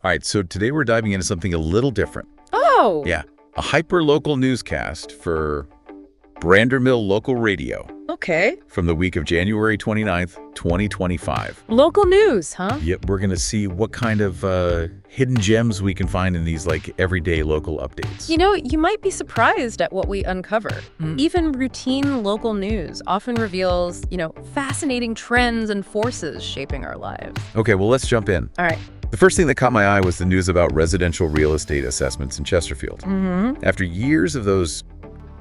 All right, so today we're diving into something a little different. Oh! Yeah, a hyper-local newscast for Brandermill Local Radio Okay. from the week of January 29th, 2025. Local news, huh? Yep, we're going to see what kind of hidden gems we can find in these, everyday local updates. You know, you might be surprised at what we uncover. Even routine local news often reveals, fascinating trends and forces shaping our lives. Okay, well, let's jump in. All right. The first thing that caught my eye was the news about residential real estate assessments in Chesterfield. After years of those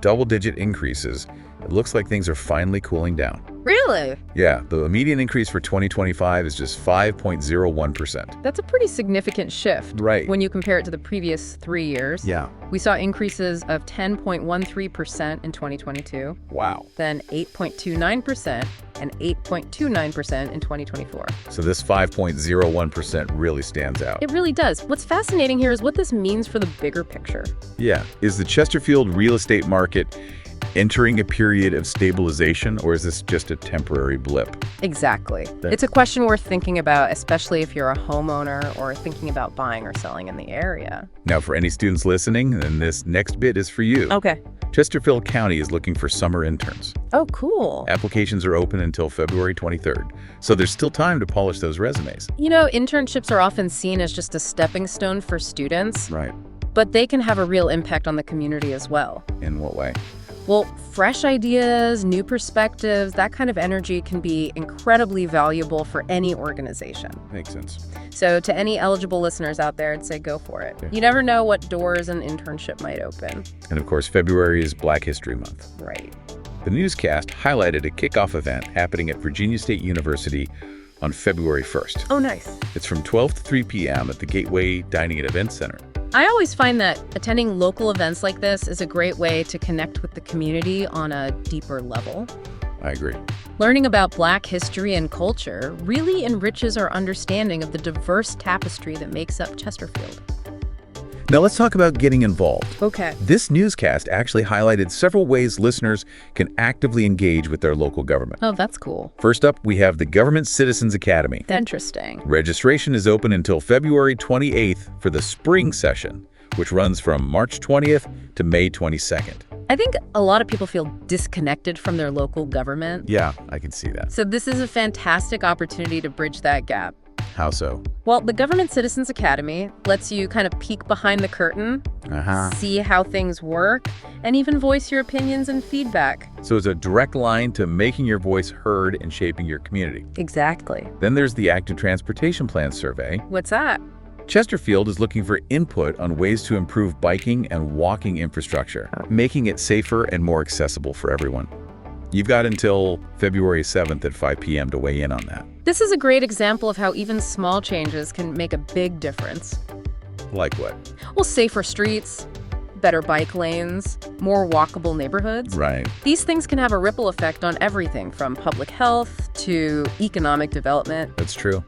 double-digit increases, it looks like things are finally cooling down. Really? Yeah, the median increase for 2025 is just 5.01%. That's a pretty significant shift. Right. When you compare it to the previous 3 years. Yeah. We saw increases of 10.13% in 2022. Wow. Then 8.29% and 8.29% in 2024. So this 5.01% really stands out. It really does. What's fascinating here is what this means for the bigger picture. Yeah. Is the Chesterfield real estate market entering a period of stabilization, or is this just a temporary blip? Exactly. It's a question worth thinking about, especially if you're a homeowner or thinking about buying or selling in the area. Now, for any students listening, then this next bit is for you. Okay. Chesterfield County is looking for summer interns. Oh, cool. Applications are open until February 23rd, so there's still time to polish those resumes. You know, internships are often seen as just a stepping stone for students, Right. but they can have a real impact on the community as well. In what way? Well, fresh ideas, new perspectives, that kind of energy can be incredibly valuable for any organization. Makes sense. So to any eligible listeners out there, I'd say go for it. You never know what doors an internship might open. And of course, February is Black History Month. Right. The newscast highlighted a kickoff event happening at Virginia State University on February 1st. Oh, nice. It's from 12 to 3 p.m. at the Gateway Dining and Event Center. I always find that attending local events like this is a great way to connect with the community on a deeper level. I agree. Learning about Black history and culture really enriches our understanding of the diverse tapestry that makes up Chesterfield. Now let's talk about getting involved. Okay. This newscast actually highlighted several ways listeners can actively engage with their local government. Oh, that's cool. First up, we have the Government Citizens Academy. Interesting. Registration is open until February 28th for the spring session, which runs from March 20th to May 22nd. I think a lot of people feel disconnected from their local government. Yeah, I can see that. So this is a fantastic opportunity to bridge that gap. How so? Well, the Government Citizens Academy lets you kind of peek behind the curtain, see how things work, and even voice your opinions and feedback. So it's a direct line to making your voice heard and shaping your community. Exactly. Then there's the Active Transportation Plan survey. What's that? Chesterfield is looking for input on ways to improve biking and walking infrastructure, making it safer and more accessible for everyone. You've got until February 7th at 5 p.m. to weigh in on that. This is a great example of how even small changes can make a big difference. Like what? Well, safer streets, better bike lanes, more walkable neighborhoods. Right. These things can have a ripple effect on everything from public health to economic development. That's true.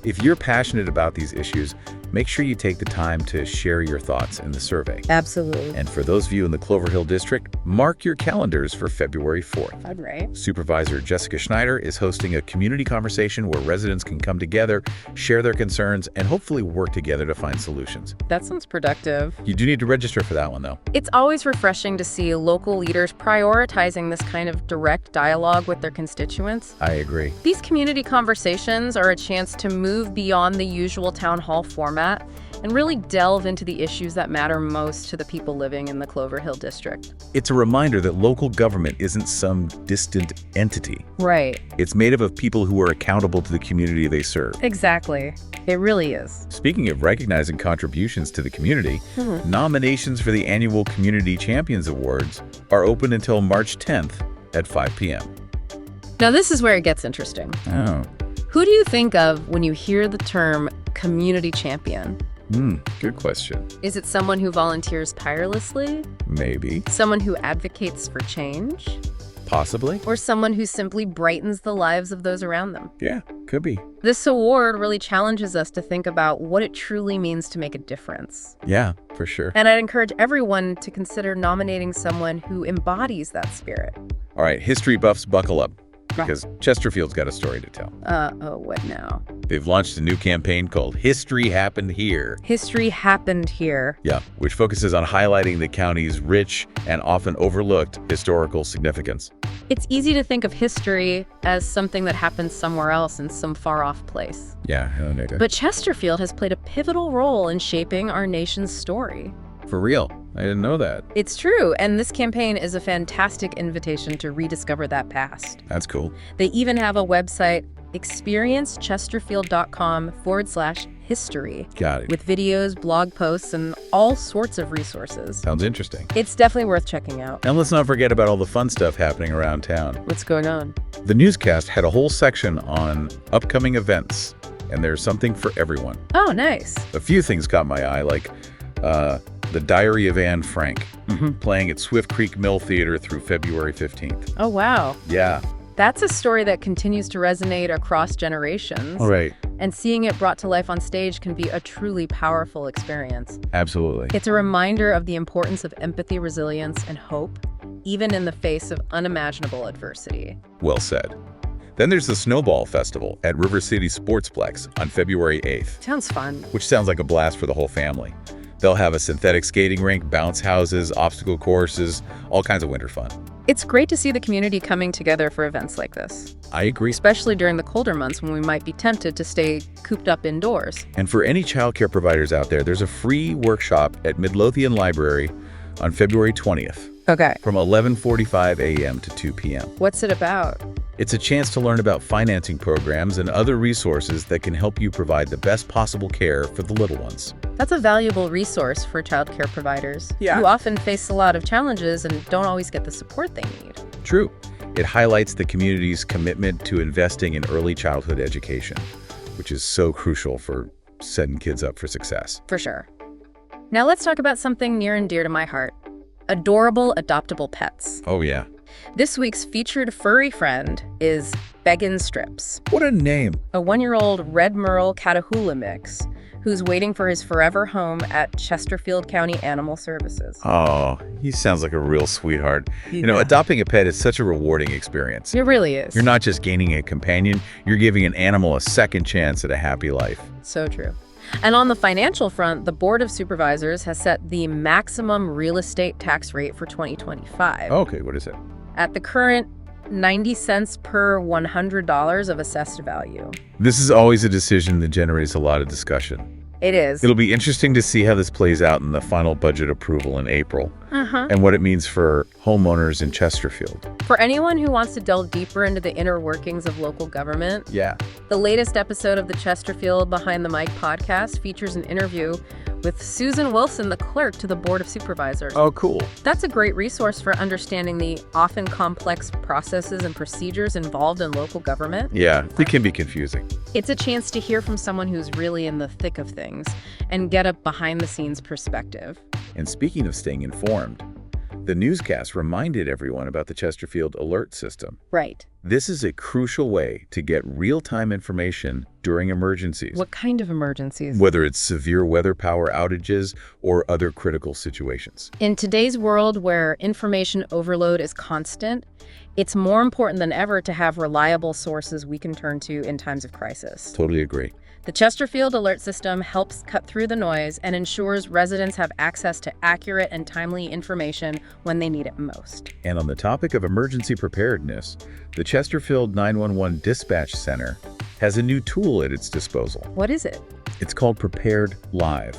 If you're passionate about these issues, make sure you take the time to share your thoughts in the survey. Absolutely. And for those of you in the Clover Hill District, mark your calendars for February 4th. All right. Supervisor Jessica Schneider is hosting a community conversation where residents can come together, share their concerns, and hopefully work together to find solutions. That sounds productive. You do need to register for that one, though. It's always refreshing to see local leaders prioritizing this kind of direct dialogue with their constituents. I agree. These community conversations are a chance to move beyond the usual town hall format and really delve into the issues that matter most to the people living in the Clover Hill district. It's a reminder that local government isn't some distant entity. Right. It's made up of people who are accountable to the community they serve. Exactly. It really is. Speaking of recognizing contributions to the community, nominations for the annual Community Champions Awards are open until March 10th at 5 p.m. Now this is where it gets interesting. Oh. Who do you think of when you hear the term community champion? Good question. Is it someone who volunteers tirelessly? Maybe. Someone who advocates for change? Possibly. Or someone who simply brightens the lives of those around them? Yeah, could be. This award really challenges us to think about what it truly means to make a difference. Yeah, for sure. And I'd encourage everyone to consider nominating someone who embodies that spirit. All right, history buffs, buckle up. because Chesterfield's got a story to tell. Oh, what now? They've launched a new campaign called History Happened Here. History happened here. Yeah, which focuses on highlighting the county's rich and often overlooked historical significance. It's easy to think of history as something that happens somewhere else in some far-off place. Yeah, But Chesterfield has played a pivotal role in shaping our nation's story. for real. I didn't know that. It's true, and this campaign is a fantastic invitation to rediscover that past. That's cool. They even have a website, experiencechesterfield.com/history. Got it. With videos, blog posts, and all sorts of resources. Sounds interesting. It's definitely worth checking out. And let's not forget about all the fun stuff happening around town. What's going on? The newscast had a whole section on upcoming events, and there's something for everyone. Oh, nice. A few things caught my eye, like The Diary of Anne Frank, playing at Swift Creek Mill Theater through February 15th. Oh, wow. Yeah. That's a story that continues to resonate across generations. All right. And seeing it brought to life on stage can be a truly powerful experience. Absolutely. It's a reminder of the importance of empathy, resilience, and hope, even in the face of unimaginable adversity. Well said. Then there's the Snowball Festival at River City Sportsplex on February 8th, Sounds fun. which sounds like a blast for the whole family. They'll have a synthetic skating rink, bounce houses, obstacle courses, all kinds of winter fun. It's great to see the community coming together for events like this, I agree. especially during the colder months when we might be tempted to stay cooped up indoors. And for any childcare providers out there, there's a free workshop at Midlothian Library on February 20th Okay. from 11:45 a.m. to 2 p.m. What's it about? It's a chance to learn about financing programs and other resources that can help you provide the best possible care for the little ones. That's a valuable resource for childcare providers Yeah. who often face a lot of challenges and don't always get the support they need. True. It highlights the community's commitment to investing in early childhood education, which is so crucial for setting kids up for success. For sure. Now let's talk about something near and dear to my heart. Adorable adoptable pets. Oh, yeah. This week's featured furry friend is Beggin' Strips, What a name. a 1-year-old red merle Catahoula mix who's waiting for his forever home at Chesterfield County Animal Services. Oh, he sounds like a real sweetheart. You know, adopting a pet is such a rewarding experience. It really is. You're not just gaining a companion, you're giving an animal a second chance at a happy life. So true. And on the financial front, the Board of Supervisors has set the maximum real estate tax rate for 2025 Okay, what is it? at the current 90 cents per $100 of assessed value. This is always a decision that generates a lot of discussion. It is. It'll be interesting to see how this plays out in the final budget approval in April and what it means for homeowners in Chesterfield. For anyone who wants to delve deeper into the inner workings of local government, Yeah. the latest episode of the Chesterfield Behind the Mic podcast features an interview with Susan Wilson, the clerk to the Board of Supervisors. Oh, cool. That's a great resource for understanding the often complex processes and procedures involved in local government. Yeah, it can be confusing. It's a chance to hear from someone who's really in the thick of things and get a behind-the-scenes perspective. And speaking of staying informed, the newscast reminded everyone about the Chesterfield Alert System. Right. This is a crucial way to get real-time information during emergencies, What kind of emergencies? whether it's severe weather power outages or other critical situations. In today's world where information overload is constant, it's more important than ever to have reliable sources we can turn to in times of crisis. Totally agree. The Chesterfield Alert System helps cut through the noise and ensures residents have access to accurate and timely information when they need it most. And on the topic of emergency preparedness, the Chesterfield 911 Dispatch Center has a new tool at its disposal. What is it? It's called Prepared Live.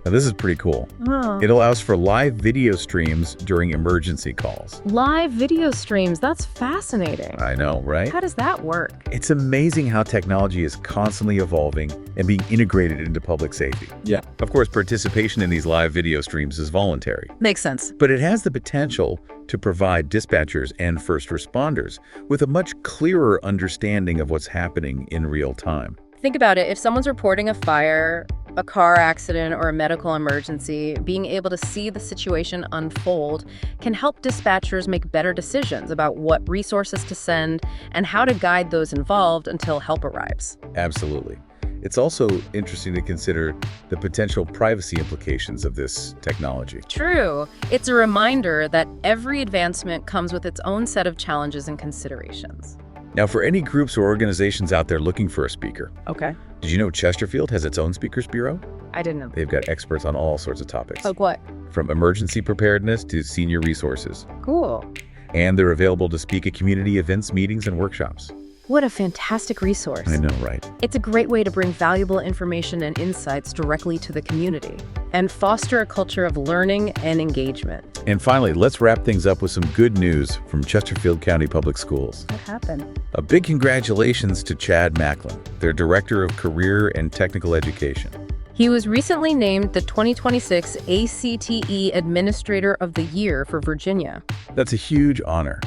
Now, this is pretty cool. Oh. It allows for live video streams during emergency calls. Live video streams, that's fascinating. I know, right? How does that work? It's amazing how technology is constantly evolving and being integrated into public safety. Yeah. Of course, participation in these live video streams is voluntary, Makes sense. but it has the potential to provide dispatchers and first responders with a much clearer understanding of what's happening in real time. Think about it. If someone's reporting a fire, a car accident, or a medical emergency, being able to see the situation unfold can help dispatchers make better decisions about what resources to send and how to guide those involved until help arrives. Absolutely. It's also interesting to consider the potential privacy implications of this technology. True. It's a reminder that every advancement comes with its own set of challenges and considerations. Now, for any groups or organizations out there looking for a speaker, Okay. did you know Chesterfield has its own speakers bureau? I didn't know. They've got experts on all sorts of topics, Like what? from emergency preparedness to senior resources. Cool. And they're available to speak at community events, meetings, and workshops. What a fantastic resource. I know, right? It's a great way to bring valuable information and insights directly to the community and foster a culture of learning and engagement. And finally, let's wrap things up with some good news from Chesterfield County Public Schools. What happened? A big congratulations to Chad Macklin, their Director of Career and Technical Education. He was recently named the 2026 ACTE Administrator of the Year for Virginia. That's a huge honor.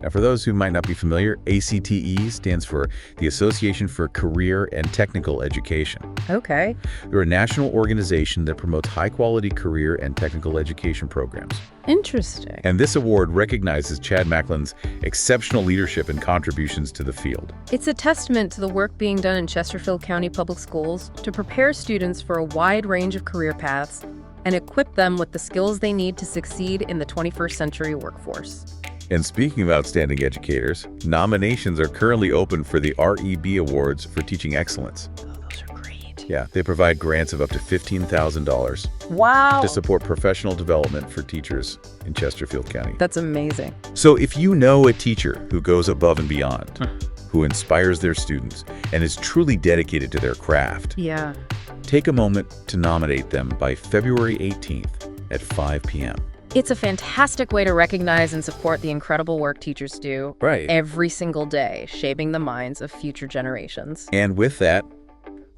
Now, for those who might not be familiar, ACTE stands for the Association for Career and Technical Education. Okay. They're a national organization that promotes high-quality career and technical education programs. Interesting. And this award recognizes Chad Macklin's exceptional leadership and contributions to the field. It's a testament to the work being done in Chesterfield County Public Schools to prepare students for a wide range of career paths and equip them with the skills they need to succeed in the 21st century workforce. And speaking of outstanding educators, nominations are currently open for the REB Awards for Teaching Excellence. Oh, those are great. Yeah, they provide grants of up to $15,000 Wow. to support professional development for teachers in Chesterfield County. That's amazing. So if you know a teacher who goes above and beyond, who inspires their students, and is truly dedicated to their craft, Yeah. take a moment to nominate them by February 18th at 5 p.m. It's a fantastic way to recognize and support the incredible work teachers do Right. every single day, shaping the minds of future generations. And with that,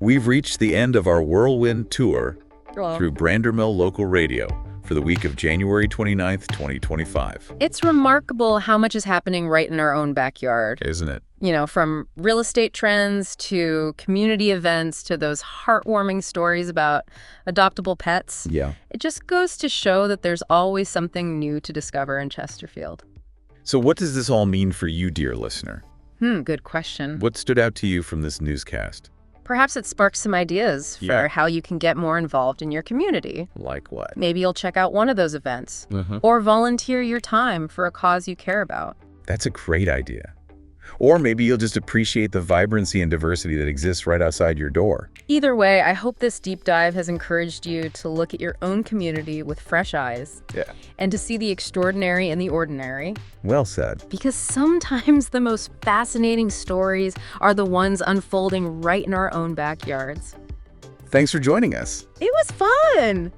we've reached the end of our whirlwind tour through Brandermill Local Radio for the week of January 29th, 2025. It's remarkable how much is happening right in our own backyard. Isn't it? You know, from real estate trends to community events to those heartwarming stories about adoptable pets. Yeah. It just goes to show that there's always something new to discover in Chesterfield. So what does this all mean for you, dear listener? Good question. What stood out to you from this newscast? Perhaps it sparks some ideas for Yeah. how you can get more involved in your community. Like what? Maybe you'll check out one of those events or volunteer your time for a cause you care about. That's a great idea. Or maybe you'll just appreciate the vibrancy and diversity that exists right outside your door. Either way, I hope this deep dive has encouraged you to look at your own community with fresh eyes Yeah. and to see the extraordinary in the ordinary. Well said. Because sometimes the most fascinating stories are the ones unfolding right in our own backyards. Thanks for joining us. It was fun!